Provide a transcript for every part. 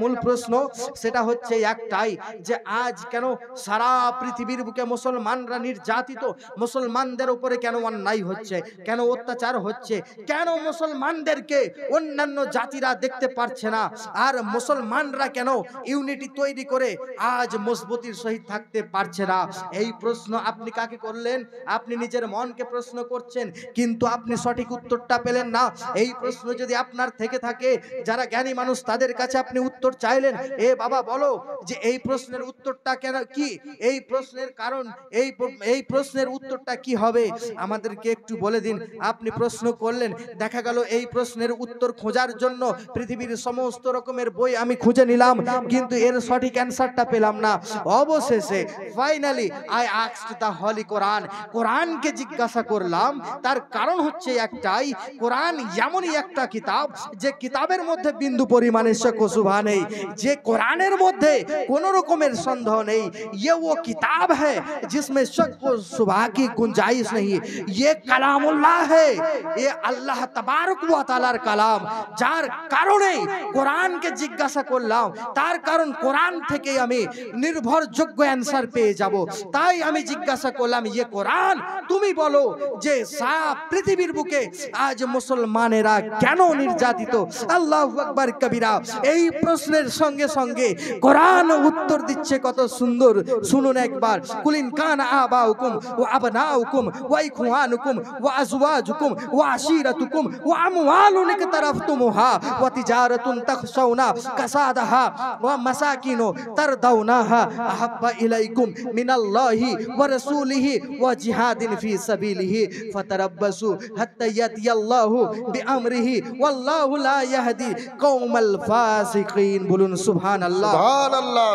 মূল প্রশ্ন সেটা হচ্ছে একটাই, যে আজ কেন সারা পৃথিবীর বুকে মুসলমানরা নির্যাতিত, মুসলমানদের উপরে কেন অন্যায় হচ্ছে, কেন অত্যাচার হচ্ছে, কেন মুসলমানদেরকে অন্যান্য জাতিরা দেখতে পারছে না, আর মুসলমানরা কেন ইউনিটি তৈরি করে আজ মজবুতির সহিত থাকতে পারছে না। এই প্রশ্ন আপনি কাকে করলেন? আপনি নিজের মনকে প্রশ্ন করছেন, কিন্তু আপনি সঠিক উত্তরটা পেলেন না। এই প্রশ্ন যদি আপনার থেকে থাকে, যারা জ্ঞানী মানুষ তাদের কাছে আপনি উত্তর চাইলেন, এ বাবা বলো যে এই প্রশ্নের উত্তরটা কেন, কি এই প্রশ্নের কারণ, এই প্রশ্নের উত্তরটা কি হবে, আমাদেরকে একটু বলে দিন। আপনি প্রশ্ন করলেন, দেখা গেল এই প্রশ্নের উত্তর খোঁজার জন্য পৃথিবীর সমস্ত রকমের বই আমি খুঁজে নিলাম, কিন্তু এর সঠিক অ্যান্সারটা পেলাম না। অবশেষে finally I asked the holy Quran, কোরআনকে জিজ্ঞাসা করলাম। তার কারণ হচ্ছে একটাই, কোরআন এমনই একটা কিতাব যে কিতাবের মধ্যে বিন্দু পরিমাণে শক ও শুভা নেই, যে কোরআনের মধ্যে কোন রকমের সন্দেহ নেই। ये वो किताब है जिसमें शक व शुबा की गुंजाइश नहीं। ये कलामुल्लाह है, ये अल्लाह तबारक व ताआलार কালাম, যার কারণে কোরআনকে জিজ্ঞাসা করলাম, তার কারণ কোরআন থেকে আমি নির্ভরযোগ্য অ্যানসার পেয়ে যাব। তাই আমি জিজ্ঞাসা করলাম, ये কোরআন তুমি বলো যে সারা পৃথিবীর বুকে আজ মুসলমানেরা কেন নির্যাতিত। আল্লাহু আকবার কবিরা। এই প্রশ্নের সঙ্গে সঙ্গে কোরআন উত্তর দিচ্ছে কত সুন্দর, শুনুন একবার। কুলিন কান আবাউকুম ওয়া আবনাউকুম ওয়া ইখওয়ানুকুম ওয়া আজওয়াজুকুম ওয়া আশিরাতুকুম ওয়া আমওয়ালুন ইকতারাফতুমুহা ওয়া তিজারাতুন তাখশাউনা কাসাদাহা ওয়া মাসাকিনু তারদাউনাহা আহাব্বা ইলাইকুম মিনাল্লাহি ওয়া রাসূলিহি ওয়া জিহাদিন ফি সাবিলিহি ফাতারাব্বাসু হাত্তা ইয়াতিয়াল্লাহু বিআমরিহি ওয়াল্লাহু লা ইয়াহদি কওমাল ফাসিকিন। বলুন সুবহানাল্লাহ। সুবহানাল্লাহ।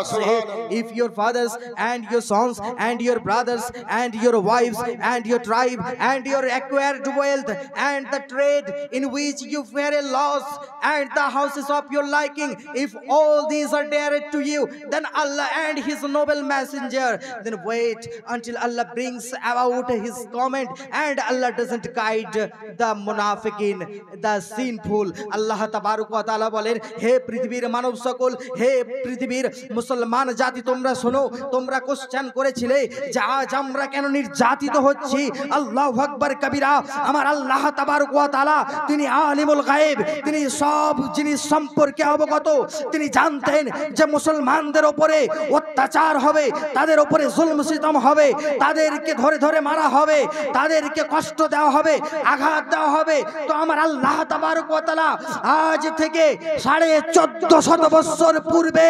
If your fathers and your sons and your brothers and your wives and your tribe and your acquired wealth and the trade in which you fear a loss and the houses of your liking, if all these are dared to you, then Allah and his noble messenger, then wait until Allah brings about his comment, and Allah doesn't guide the munafiqin, the sinful. Allah tabaraka wa taala বলেন, হে পৃথিবীর মানব সকল, হে পৃথিবীর মুসলমান জাতি, তোমরা শোনো, তোমরা question করেছিলে যে আজ আমরা কেন নির্যাতিত হচ্ছি। আল্লাহু আকবার কবিরা। আমার আল্লাহ তাবারক ওয়া তাআলা তিনি আলিমুল গায়েব, তিনি সব জিনিস সম্পর্কে অবগত। তিনি জানতেন যে মুসলমানদের উপরে অত্যাচার হবে, তাদের উপরে জুলম সিতম হবে, তাদেরকে ধরে ধরে মারা হবে, তাদেরকে কষ্ট দেওয়া হবে, আঘাত দেওয়া হবে। তো আমার আল্লাহ তাবারক ওয়া তাআলা আজ থেকে 1450 বছর পূর্বে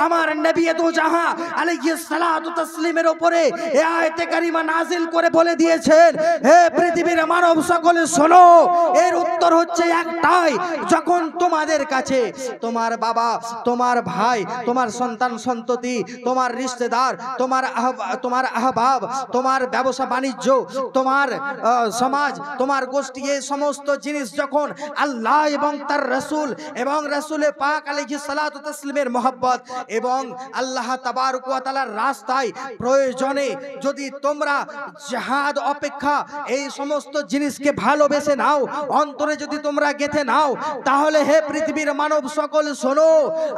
আমার নবী দো জাহাঁ আলাইহিস সালাতু তাসলিমের উপরে এই আয়াতে কারিমা নাজিল করে বলে দিয়েছেন, হে পৃথিবীর মানব সকলে শোনো, এর উত্তর হচ্ছে একটাই। যখন তোমাদের কাছে তোমার বাবা, তোমার ভাই, তোমার সন্তান সন্ততি, তোমার রিশতেদার, তোমার আহবাব, তোমার ব্যবসা বাণিজ্য, তোমার সমাজ, তোমার গোষ্ঠী, এই সমস্ত জিনিস যখন আল্লাহ এবং তার রাসূল এবং রাসূলে পাক আলাইহিস সালাতু তাসলিমের মহব্বত এবং আল্লাহ তাবারক ওয়া তাআলার রাস্তায় প্রয়োজনে যদি তোমরা জিহাদ অপেক্ষা এই সমস্ত জিনিসকে ভালোবেসে নাও, অন্তরে যদি তোমরা গেঁথে নাও, তাহলে হে পৃথিবীর মানব সকল শোনো,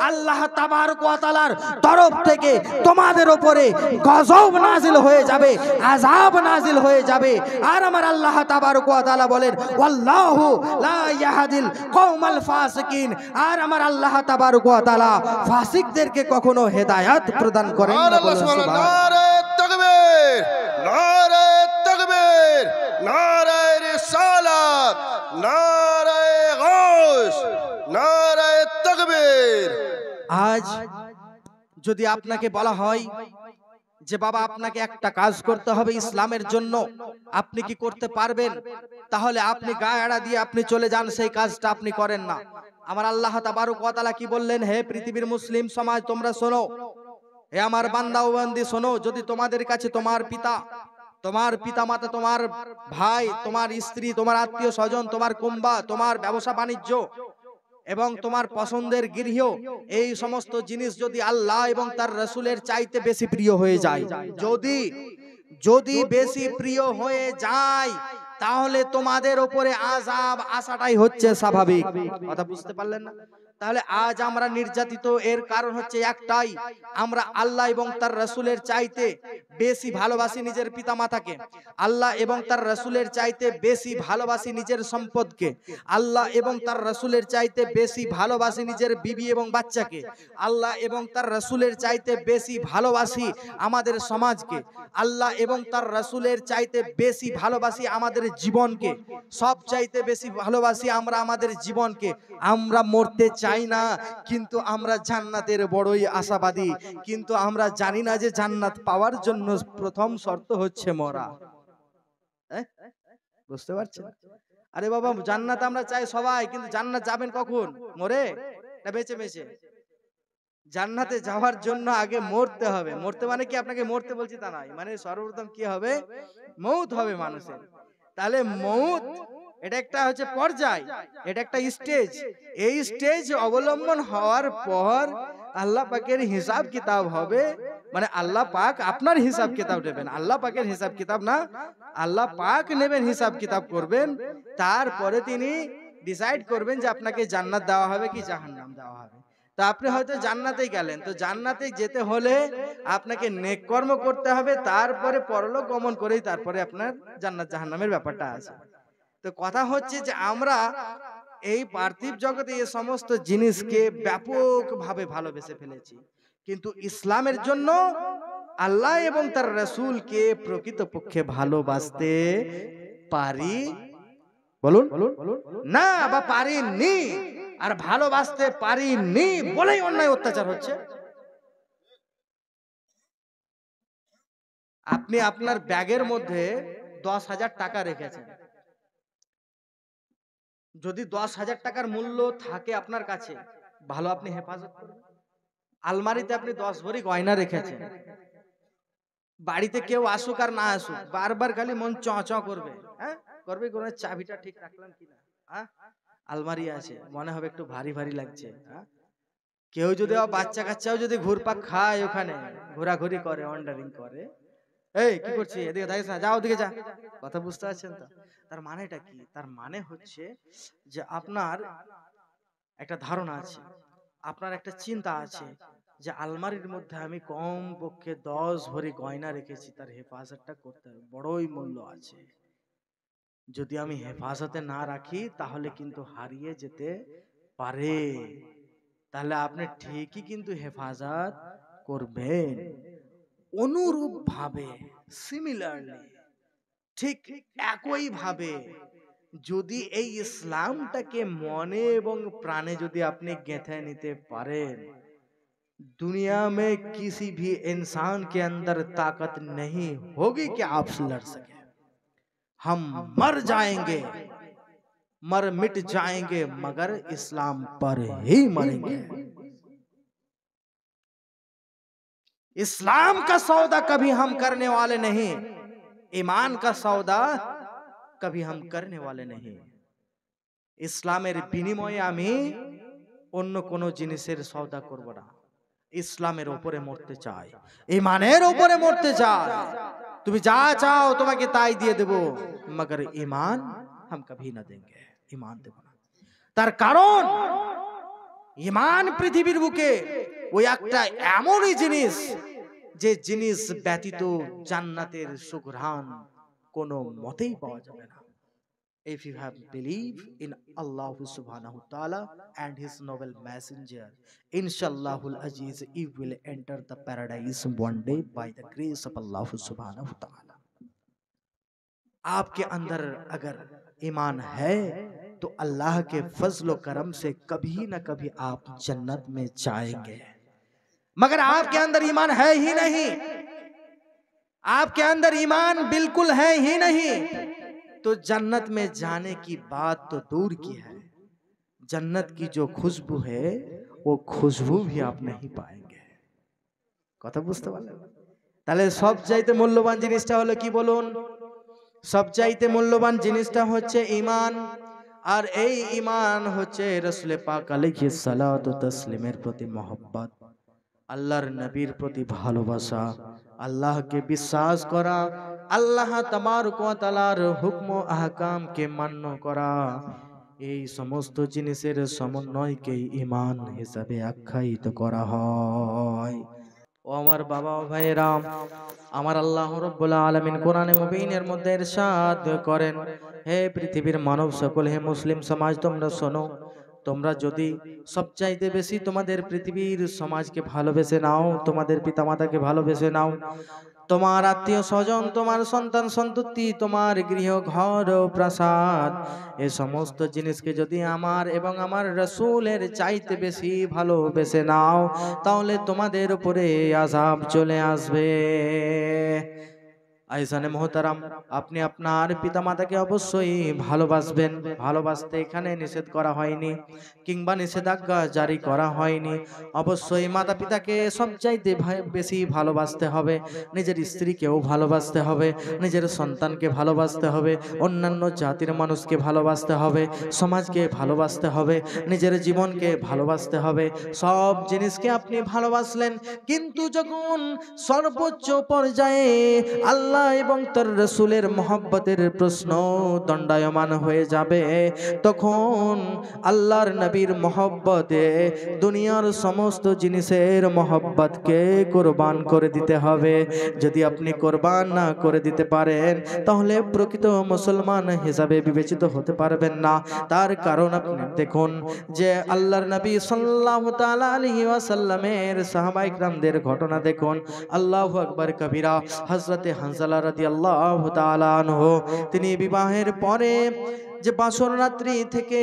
আল্লাহ তাবারক ওয়া তাআলার তরফ থেকে তোমাদের উপরে গজব নাজিল হয়ে যাবে, আযাব নাজিল হয়ে যাবে। আর আমার আল্লাহ তাবারক ওয়া তাআলা বলেন, ওয়াল্লাহু লা ইয়াহদিল কওমাল ফাসিকিন। আর আমার আল্লাহ তাবারক ওয়া তাআলা ফাসিকদেরকে কখনো হেদায়েত প্রদান করেন না। নারে তাকবীর, নারে তাকবীর, নারে রিসালাত, নারে গাউস, নারে তাকবীর। আজ যদি আপনাকে বলা হয় যে বাবা আপনাকে একটা কাজ করতে হবে ইসলামের জন্য, আপনি কি করতে পারবেন? তাহলে আপনি গায়ে আড়া দিয়ে আপনি চলে যান, সেই কাজটা আপনি করেন না। আমার আল্লাহ তাবারক ওয়া তাআলা কি বললেন, হে পৃথিবীর মুসলিম সমাজ তোমরা শোনো, হে আমার বান্দা ও বান্দি শোনো, যদি তোমাদের কাছে তোমার পিতা, তোমার পিতামাতা, তোমার ভাই, তোমার স্ত্রী, তোমার আত্মীয় স্বজন, তোমার কুম্বা, তোমার ব্যবসা বাণিজ্য এবং তোমার পছন্দের গৃহ, এই সমস্ত জিনিস যদি আল্লাহ এবং তার রাসূলের চাইতে বেশি প্রিয় হয়ে যায়, যদি বেশি প্রিয় হয়ে যায়, তাহলে তোমাদের উপরে আযাব আসাটাই হচ্ছে স্বাভাবিক। কথা বুঝতে পারলেন না? তাহলে আজ আমরা নির্যাতিত, এর কারণ হচ্ছে একটাই, আমরা আল্লাহ এবং তার রাসূলের চাইতে বেশি ভালোবাসি নিজের পিতামাতাকে, আল্লাহ এবং তার রাসূলের চাইতে বেশি ভালোবাসি নিজের সম্পদকে, আল্লাহ এবং তার রাসূলের চাইতে বেশি ভালোবাসি নিজের বিবি এবং বাচ্চাকে, আল্লাহ এবং তার রাসূলের চাইতে বেশি ভালোবাসি আমাদের সমাজকে, আল্লাহ এবং তার রাসূলের চাইতে বেশি ভালোবাসি আমাদের জীবনকে, সব চাইতে বেশি ভালোবাসি আমরা আমাদের জীবনকে। আমরা মরতে চাই না, কিন্তু আমরা জান্নাতের বড়ই আশাবাদী, কিন্তু আমরা জানি না যে জান্নাত পাওয়ার জন্য প্রথম শর্ত হচ্ছে মরা। বুঝতে পারছেন? আরে বাবা, জান্নাত আমরা চাই সবাই, কিন্তু জান্নাত যাবেন কখন? মরে না বেঁচে বেঁচে? জান্নাতে যাওয়ার জন্য আগে মরতে হবে। মরতে মানে কি আপনাকে মরতে বলছি তা নয়, মানে সর্বপ্রথম কি হবে? মৌত হবে মানুষের। তাহলে মৌত এটা একটা হচ্ছে পর্যায়, এটা একটা স্টেজ। এই স্টেজ অবলম্বন হওয়ার পর আল্লাহ পাকের হিসাব কিতাব হবে, মানে আল্লাহ পাক আপনার হিসাব কিতাব নেবেন, আল্লাহ পাকের হিসাব কিতাব না, আল্লাহ পাক নেবেন, হিসাব কিতাব করবেন। তারপরে তিনি ডিসাইড করবেন যে আপনাকে জান্নাত দেওয়া হবে কি জাহান্নাম দেওয়া হবে। তো আপনি হয়তো জান্নাতেই গেলেন, তো জান্নাতে যেতে হলে আপনাকে নেক কর্ম করতে হবে, তারপরে পরলোক গমন করেই তারপরে আপনার জান্নাত জাহান্নামের ব্যাপারটা আছে। তো কথা হচ্ছে যে আমরা এই পার্থিব জগতে এই সমস্ত জিনিসকে ব্যাপকভাবে ভালোবেসে ফেলেছি, কিন্তু ইসলামের জন্য আল্লাহ এবং তার রাসূলকে প্রকৃতপক্ষে ভালোবাসতে পারি বলুন না, বা পারিনি। আর ভালোবাসতে পারিনি বলেই অন্যায় অত্যাচার হচ্ছে। আপনি আপনার ব্যাগের মধ্যে 10,000 টাকা রেখেছেন, যদি 10,000 টাকার মূল্য থাকে আপনার কাছে, ভালো আপনি হেফাজত করবেন। আলমারিতে আপনি 10 ভরি গয়না রেখেছেন, বাড়িতে কেউ আসুক আর না আসুক বারবার খালি মন চ চ করবে, হ্যাঁ করবে, কোন চাবিটা ঠিক রাখলাম কিনা, হ্যাঁ আলমারি আছে মনে হবে একটু ভারী ভারী লাগছে, হ্যাঁ কেউ যদি বাচ্চা কাচ্চাও যদি ঘুরপাক খায়, ওখানে ঘোরাঘুরি করে, ওয়ান্ডারিং করে, এই কি করছিস, এদিকে দেখিস না, যা ওদিকে যা। কথা বুঝতে পারছেন তো? তার মানেটা কি? তার মানে হচ্ছে যে আপনার একটা ধারণা আছে, আপনার একটা চিন্তা আছে যে আলমারির মধ্যে আমি কম পক্ষে 10 ভরি গয়না রেখেছি, তার হেফাজতটা করতে হবে, বড়ই মূল্য আছে। যদি আমি হেফাজতে না রাখি তাহলে কিন্তু হারিয়ে যেতে পারে। তাহলে আপনি ঠিকই কিন্তু হেফাজত করবেন। অনুরূপ ভাবে, সিমিলারলি, ঠিক একই ভাবে যদি এই ইসলামটাকে মনে এবং প্রাণে যদি আপনি গেঁথে নিতে পারেন, दुनिया में किसी भी इंसान के अंदर ताकत नहीं होगी कि आपसे लड़ सके। हम मर जाएंगे, मर मिट जाएंगे, मगर इस्लाम पर ही मरेंगे। इस्लाम का सौदा कभी हम करने वाले नहीं, ईमान का सौदा कभी हम करने वाले नहीं। ইসলামের বিনিময়ে আমি অন্য কোনো জিনিসের সওদা করব না। ইসলামের উপরে মরতে চাই, ঈমানের উপরে মরতে চাই। তুমি যা চাও তোমাকে তাই দিয়ে দেব, মগর ঈমান हम कभी না দেंगे, ঈমান দেব না। তার কারণ ঈমান পৃথিবীর বুকে ওই একটা এমনই জিনিস, যে জিনিস ব্যতীত জান্নাতের সুঘ্রাণ কোনো মতেই পাওয়া যাবে না। If you have belief in Allah subhanahu wa ta'ala and his noble messenger, Inshallahul Aziz, you will enter the paradise one day by the grace of Allah subhanahu wa ta'ala. आपके अंदर अगर ईमान है तो अल्लाह के फजल व करम से कभी न कभी आप जन्नत में जाएंगे। मगर आपके अंदर ईमान है ही नहीं, आपके अंदर ईमान बिल्कुल है ही नहीं, तो जन्नत में जाने की बात तो दूर की है, जन्नत की जो खुशबू है वो खुशबू भी आप नहीं पाएंगे। কথা বুঝতে পারলেন? তাহলে সবচাইতে মূল্যবান জিনিসটা হলো কি বলুন? সবচাইতে মূল্যবান জিনিসটা হচ্ছে ঈমান। আর এই ঈমান হচ্ছে রাসূল পাক আলাইহিস সালাতু তাসলিমের প্রতি মহব্বত, আল্লাহর নবীর প্রতি ভালোবাসা, আল্লাহকে বিশ্বাস করা, আল্লাহ তাবারক ওয়া তাআলার হুকম ও আহকামকে মান্য করা। এই সমস্ত জিনিসের সমন্বয়কেই ঈমান হিসাবে আখ্যায়িত করা হয়। ও আমার বাবা ও ভাইয়েরা, আমার আল্লাহ রাব্বুল আলামিন কোরআনে মুবিনের মধ্যে ইরশাদ করেন, হে পৃথিবীর মানব সকল, হে মুসলিম সমাজ, তোমরা শোনো, তোমরা যদি সবচাইতে বেশি তোমাদের পৃথিবীর সমাজকে ভালোবেসে নাও, তোমাদের পিতামাতাকে ভালোবেসে নাও, তোমার আত্মীয় স্বজন, তোমার সন্তান সন্ততি, তোমার গৃহ ঘর ও প্রাসাদ, এই সমস্ত জিনিসকে যদি আমার এবং আমার রাসূলের চাইতে বেশি ভালোবেসে নাও, তাহলে তোমাদের উপরে আযাব চলে আসবে। আইজানে মোহতারাম, আপনি আপনার পিতামাতাকে অবশ্যই ভালোবাসবেন। ভালোবাসতে এখানে নিষেধ করা হয়নি কিংবা নিষেধাজ্ঞা জারি করা হয়নি। অবশ্যই মাতা পিতাকে সবচাইতে বেশি ভালোবাসতে হবে, নিজের স্ত্রীকেও ভালোবাসতে হবে, নিজের সন্তানকে ভালোবাসতে হবে, অন্যান্য জাতির মানুষকে ভালোবাসতে হবে, সমাজকে ভালোবাসতে হবে, নিজের জীবনকে ভালোবাসতে হবে। সব জিনিসকে আপনি ভালোবাসলেন, কিন্তু যখন সর্বোচ্চ পর্যায়ে আল্লাহ এবং তার রাসূলের মহব্বতের প্রশ্ন দণ্ডায়মান হয়ে যাবে, তখন আল্লাহর নবীর মহব্বতে দুনিয়ার সমস্ত জিনিসের মহব্বতকে কোরবান করে দিতে হবে। যদি আপনি কোরবান না করে দিতে পারেন, তাহলে প্রকৃত মুসলমান হিসাবে বিবেচিত হতে পারবেন না। তার কারণ আপনি দেখুন যে আল্লাহর নবী সাল্লাল্লাহু তাআলা আলাইহি ওয়াসাল্লামের সাহাবায়ে কিরামদের ঘটনা দেখুন। আল্লাহু আকবার কবীরা। হযরতে হানজালা রাদিয়াল্লাহু তাআলা আনহু, তিনি বিবাহের পরে যে বাসর রাত্রি থেকে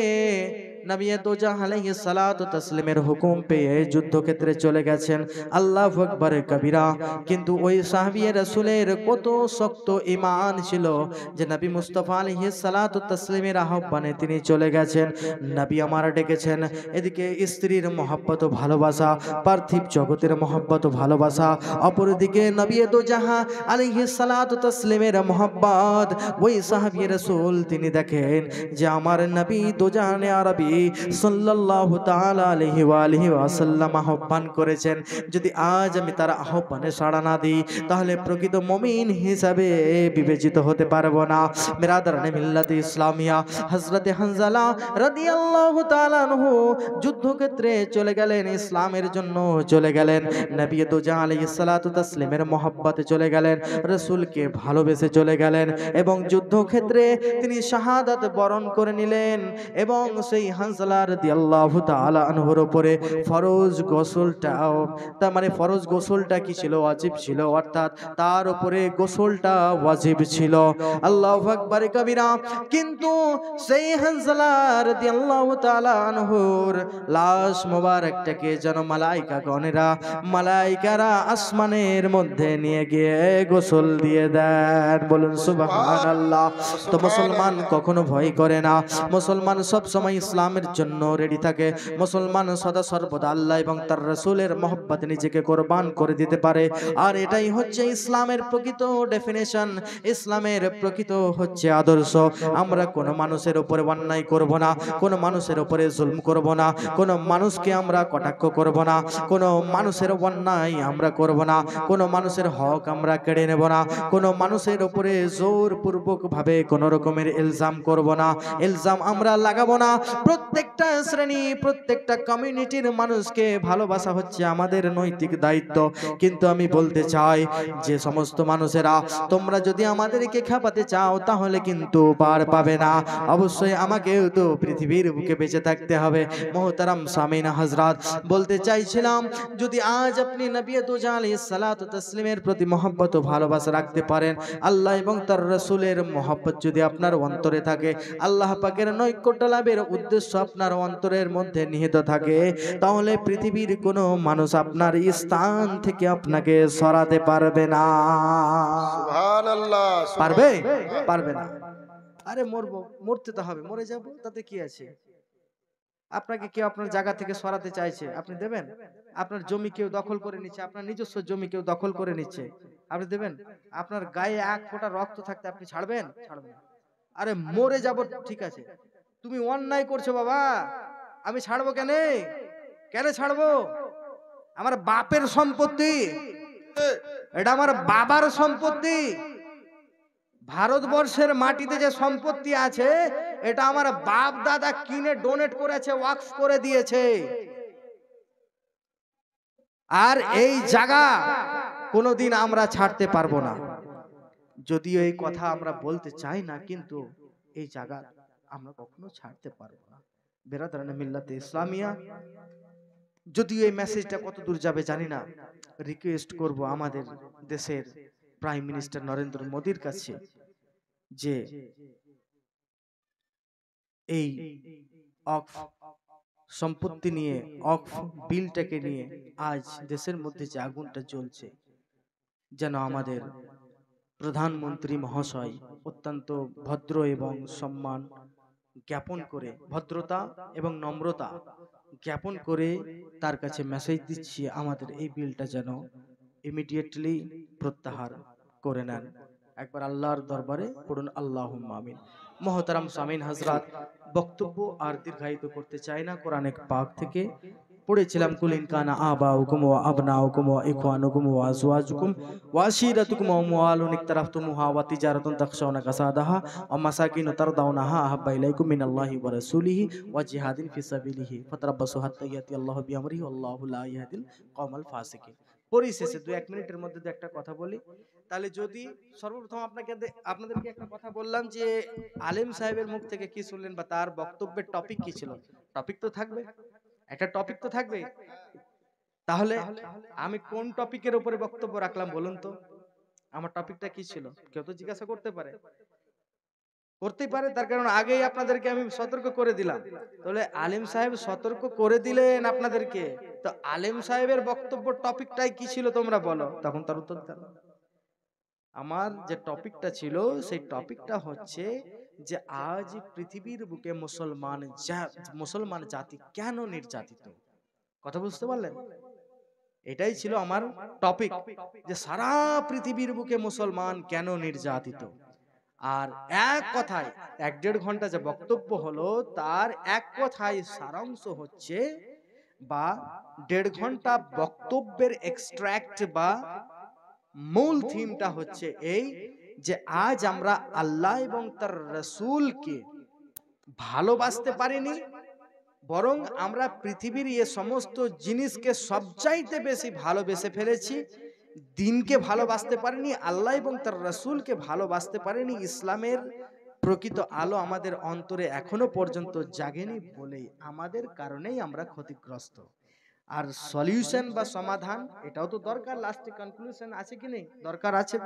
নবী দোজা আলাইহিস সালাতু তাসলিমের হুকুম পেয়ে যুদ্ধক্ষেত্রে চলে গেছেন। আল্লাহু আকবার কবীরা। কিন্তু ওই সাহাবী রাসূলের কত শক্ত ঈমান ছিল যে নবী মুস্তাফা আলাইহিস সালাতু তাসলিমের আহ্বানে তিনি চলে গেছেন। নবী আমার ডেকেছেন, এদিকে স্ত্রীর মহব্বত ও ভালোবাসা, পার্থিব জগতের মহব্বত ও ভালোবাসা, অপরদিকে নবী দোজাহা আলাইহিস সালাতু তাসলিমের মহব্বত। ওই সাহাবী রাসূল তিনি দেখেন যে আমার নবী দোজানে আরবি সাল্লাল্লাহু তাআলা আলাইহি ওয়া আলিহি ওয়াসাল্লাম আহ্বান করেছেন, যদি আজ আমি তার আহ্বানে সাড়া না দিই, তাহলে প্রকৃত মুমিন হিসাবে বিবেচিত হতে পারবো না। বিরাদরানে মিল্লাতে ইসলামিয়া, হযরতে হানজালা রাদিয়াল্লাহু তাআলা আনহু যুদ্ধক্ষেত্রে চলে গেলেন, ইসলামের জন্য চলে গেলেন, নবী দোজা আলাইহিস সালাতু তাসলিমের মহব্বতে চলে গেলেন, রাসূলকে ভালোবেসে চলে গেলেন এবং যুদ্ধক্ষেত্রে তিনি শাহাদাত বরণ করে নিলেন। এবং সেই হানজালা রাদিয়াল্লাহু তাআলা আনহুর উপরে ফরজ গোসলটাও, তার মানে ফরজ গোসলটা কি ছিল? ওয়াজিব ছিল, অর্থাৎ তার উপরে গোসলটা ওয়াজিব ছিল। আল্লাহু আকবার কবীরা। কিন্তু সেই হানজালা রাদিয়াল্লাহু তাআলা আনহুর লাশ মোবারকটাকে যেন মালাইকারা আসমানের মধ্যে নিয়ে গিয়ে গোসল দিয়ে দেন। বলুন সুবহানাল্লাহ। তো মুসলমান কখনো ভয় করে না, মুসলমান সব সময় ইসলামের জন্য রেডি থাকে, মুসলমান সদা সর্বদা আল্লাহ এবং তার রাসূলের মহব্বতে নিজেকে কোরবান করে দিতে পারে। আর এটাই হচ্ছে ইসলামের প্রকৃত ডেফিনেশন, ইসলামের প্রকৃত হচ্ছে আদর্শ। আমরা কোনো মানুষের উপরে অন্যায় করব না, কোনো মানুষের উপরে জুলম করব না, কোনো মানুষকে আমরা কটাক্ষ করব না, কোনো মানুষের অন্যায় আমরা করব না, কোনো মানুষের হক আমরা কেড়ে নেব না, কোনো মানুষের উপরে জোরপূর্বক ভাবে কোনো রকমের ইলজাম করব না, ইলজাম আমরা লাগাবো না। প্রত্যেকটা শ্রেণী, প্রত্যেকটা কমিউনিটির মানুষকে ভালোবাসা হচ্ছে আমাদের নৈতিক দায়িত্ব। কিন্তু আমি বলতে চাই যে সমস্ত মানুষেরা তোমরা যদি আমাদেরকে খেপাতে চাও, তাহলে কিন্তু পার পাবে না। অবশ্যই আমাকেও তো পৃথিবীর বুকে বেঁচে থাকতে হবে। মোহতারাম সামিন হযরত, বলতে চাইছিলাম, যদি আজ আপনি নবী দোজা আলাইহিস সালাতু তাসলিমের প্রতি মহব্বত ও ভালোবাসা রাখতে পারেন, আল্লাহ এবং তার রাসূলের মহব্বত যদি আপনার অন্তরে থাকে, আল্লাহ পাকের নৈকট্য লাভের উদ্দেশ্য আপনার অন্তরের মধ্যে নিহিত থাকে, তাহলে পৃথিবীর কোনো মানুষ আপনার স্থান থেকে আপনাকে সরাতে পারবে না। সুবহানাল্লাহ। পারবে? পারবে না। আরে মরবো, মরতে তো হবে, মরে যাব, তাতে কি আছে? আপনাকে কেউ আপনার জায়গা থেকে সরাতে চাইছে, আপনি দেবেন? আপনার জমি কেউ দখল করে নিচ্ছে, আপনার নিজস্ব জমি কেউ দখল করে নিচ্ছে, আপনি দেবেন? আপনার গায়ে এক ফোঁটা রক্ত থাকতে আপনি ছাড়বেন? ছাড়বেন না। আরে মরে যাব, ঠিক আছে, তুমি অন্যায় করছো বাবা, আমি ছাড়বো কেন? কেন ছাড়বো? আমার বাপের সম্পত্তি, এটা আমার বাবার সম্পত্তি। ভারতবর্ষের মাটিতে যে সম্পত্তি আছে এটা আমার বাপ দাদা কিনে ডোনেট করেছে, ওয়াকফ করে দিয়েছে। আর এই জায়গা কোনোদিন আমরা ছাড়তে পারবো না। যদিও এই কথা আমরা বলতে চাই না, কিন্তু এই জায়গা আমরা কখনো ছাড়তে পারবো না। বেরাদারানে মিল্লাতে ইসলামিয়া, যদিও এই মেসেজটা কত দূর যাবে জানি না, রিকোয়েস্ট করব আমাদের দেশের প্রাইম মিনিস্টার নরেন্দ্র মোদীর কাছে যে এই অকফ সম্পত্তি নিয়ে, অকফ বিলটাকে নিয়ে আজ দেশের মধ্যে যে আগুনটা জ্বলছে, যেন আমাদের প্রধানমন্ত্রী মহাশয় অত্যন্ত ভদ্র এবং সম্মান জ্ঞাপন করে, ভদ্রতা এবং নম্রতা জ্ঞাপন করে তার কাছে মেসেজ দিচ্ছি আমাদের এই বিলটা যেন ইমিডিয়েটলি প্রত্যাহার করে নেন। একবার আল্লাহর দরবারে পড়ুন আল্লাহুম্মা আমিন। মহতারাম সামিন হযরত, বক্তব্য আর দীর্ঘায়িত করতে চাই না। কোরআনে পাক থেকে পড়েছিলাম, কুল ইন কানা আবাউকুম ওয়া আবনাউকুম ওয়া ইখওয়ানুকুম ওয়া আজওয়াজুকুম ওয়া আশীরাতুকুম ওয়া আমওয়ালুন ইকতারাফতুমুহা ওয়া তিজারাতুন তাখশাউনা কাসাদাহা ওয়া মাসাকিনু তারদাউনাহা আহাব্বা ইলাইকুম মিনাল্লাহি ওয়া রাসূলিহি ওয়া জিহাদিন ফি সাবিলিহি ফাতারাব্বাসু হাত্তা ইয়াতি আল্লাহু বিআমরিহি আল্লাহু লা ইয়াহদিল কওমাল ফাসিকিন। পরিশেষে 2-1 মিনিটের মধ্যে একটা কথা বলি। তাহলে যদি সর্বপ্রথম আপনাদেরকে একটা কথা বললাম যে আলেম সাহেবের মুখ থেকে কি শুনলেন বা তার বক্তব্যের টপিক কি ছিল, টপিক তো থাকবে, একটা টপিক তো থাকবে। তাহলে আমি কোন টপিকের উপরে বক্তব্য রাখলাম বলুন তো? আমার টপিকটা কি ছিল? কেউ তো জিজ্ঞাসা করতেই পারে, তার কারণ আগেই আপনাদেরকে আমি সতর্ক করে দিলাম। তাহলে আলেম সাহেব সতর্ক করে দিলেন আপনাদেরকে, তো আলেম সাহেবের বক্তব্য টপিকটাই কি ছিল তোমরা বলো, তখন তার উত্তর দাও। আমার যে টপিকটা ছিল সেই টপিকটা হচ্ছে যে আজ পৃথিবীর বুকে মুসলমান জাতি কেন নির্যাতিত। কথা বুঝতে পারলেন? এটাই ছিল আমার টপিক, যে সারা পৃথিবীর বুকে মুসলমান কেন নির্যাতিত। আর এক কথায় 1-1.5 ঘন্টা যে বক্তব্য হলো তার এক কথায় সারাংশ হচ্ছে, বা 1.5 ঘন্টা বক্তব্যের এক্সট্রাক্ট বা মূল থিমটা হচ্ছে এই, যে আজ আমরা আল্লাহ এবং তার রাসূলকে ভালোবাসতে পারিনি, বরং আমরা পৃথিবীর এই সমস্ত জিনিসকে সবচাইতে বেশি ভালোবেসে ফেলেছি। দিনকে ভালোবাসতে পারিনি, আল্লাহ এবং তার রাসূলকে ভালোবাসতে পারিনি। ইসলামের প্রকৃত আলো আমাদের অন্তরে এখনো পর্যন্ত জাগেনি বলেই আমাদের কারণেই আমরা ক্ষতিগ্রস্ত। আর সলিউশন বা সমাধান এটাও তো দরকার, লাস্টে কনক্লুশন আছে কি নেই? দরকার আছে।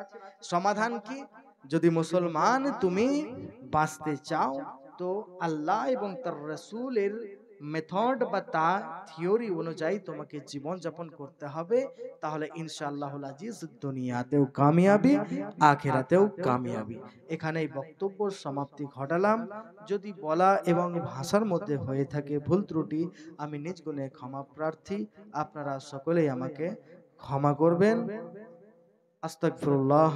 সমাধান কি? যদি মুসলমান তুমি বাঁচতে চাও তো আল্লাহ এবং তার রাসূলের মেথড বা তা থিওরি অনুযায়ী তোমাকে জীবন যাপন করতে হবে, তাহলে ইনশাআল্লাহুল আজিজ দুনিয়াতেও কামিয়াবি, আখিরাতেও কামিয়াবি। এখানেই বক্তব্য সমাপ্তি ঘটালাম। যদি বলা এবং ভাষার মধ্যে হয়ে থাকে ভুল ত্রুটি, আমি নিজ গুণে ক্ষমা প্রার্থী, আপনারা সকলেই আমাকে ক্ষমা করবেন। আস্তাগফিরুল্লাহ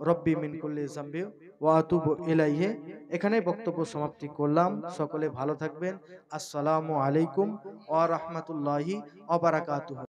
রব্বি মিন কুল্লি যামবি ওয়া আতুবু ইলাইহি। এখানেই বক্তব্য সমাপ্তি করলাম। সকলে ভালো থাকবেন। আসসালামু আলাইকুম ওয়া রাহমাতুল্লাহি ওয়া বারাকাতুহু।